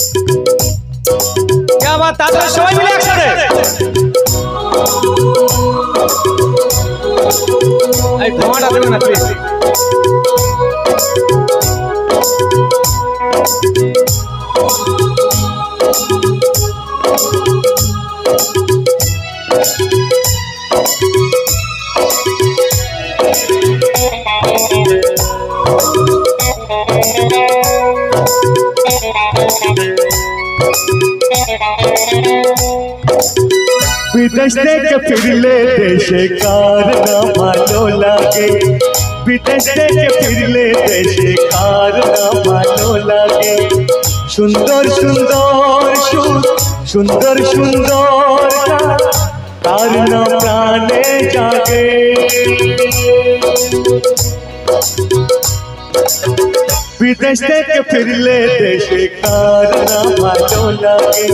क्या बात ताদের সবাই মিলে একসাথে এই ধোঁয়াটা দেবেন না প্লিজ विदेश থেকে ফিরলে দেশে কার না ভালো লাগে विदेश থেকে ফিরলে দেশে কার না ভালো লাগে সুন্দর সুন্দর সুর সুন্দর সুন্দর কার না প্রাণে জাগে विदेश থেকে ফিরলে দেশে কার না ভালো লাগে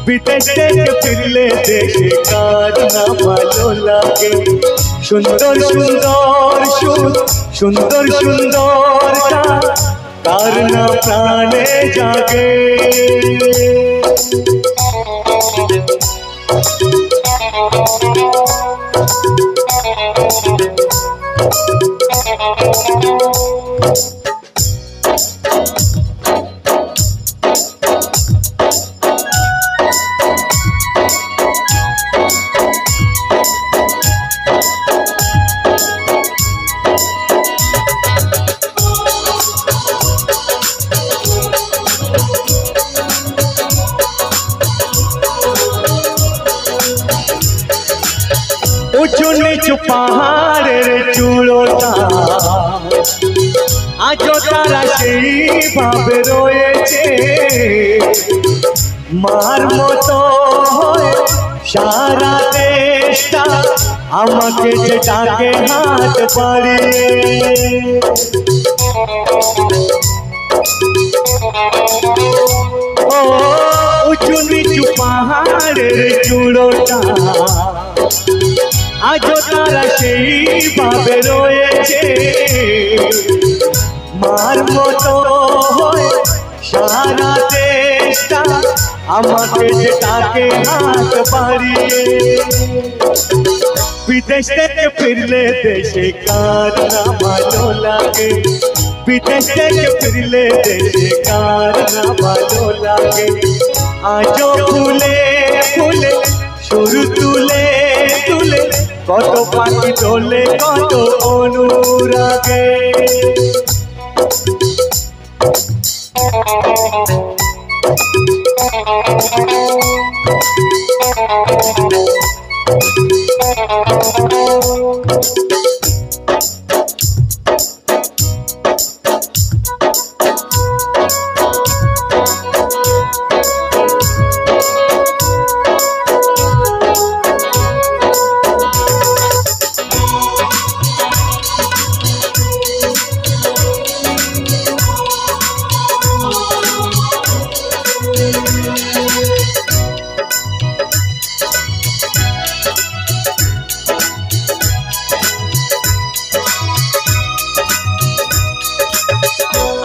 विदेश থেকে ফিরলে দেশে কার না ভালো লাগে সুন্দর সুন্দর সুর সুন্দর সুন্দর কার না প্রাণে জাগে উঁচু নিচু পাহাড়ের চূড়োটা আজও তারা সেইভাবে রয়েছে মার মতো সারা দেশটা আমাকে যে ডাকে হাত বাড়িয়ে ও উঁচু নিচু পাহাড়ের চূড়োটা আজও তারা সেইভাবে রয়েছে মার মতো সারা দেশটা আমাকে যে ডাকে হাত বাড়িয়ে বিদেশ থেকে ফিরলে দেশে কার না ভালো লাগে বিদেশ থেকে ফিরলে দেশে কার না ভালো লাগে আজও ফুলে ফুলে সুর তুলে তুলে কত পাখি তোলে কত অনুরাগে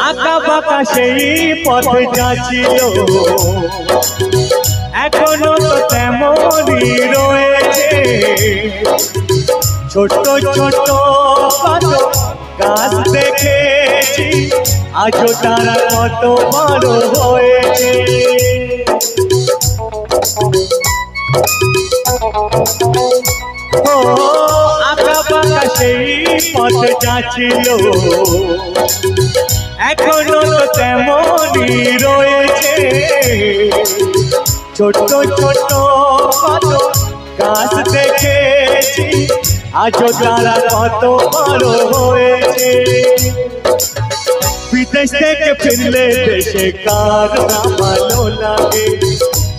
আঁকা বাঁকা সেই পথে যাচ্ছিল এখনো তো তেমনই রয়েছে ছোট ছোট কত গাছ দেখেছি আজও তারা কত বড় হয়েছে ও আঁকা বাঁকা সেই পথে যাচ্ছিল এখনো তো তেমনই রয়েছে ছোট ছোট কত গাছ দেখেছি আজও তারা কত বড় হয়েছে বিদেশ থেকে ফিরলে দেশে কার না ভালো লাগে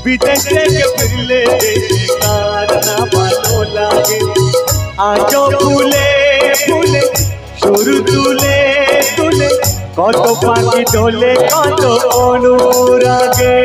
বিদেশ থেকে ফিরলে দেশে কার না ভালো লাগে আজও ফুলে ফুলে সুর তুলে তুলে কত পাখি তোলে কত অনুরাগে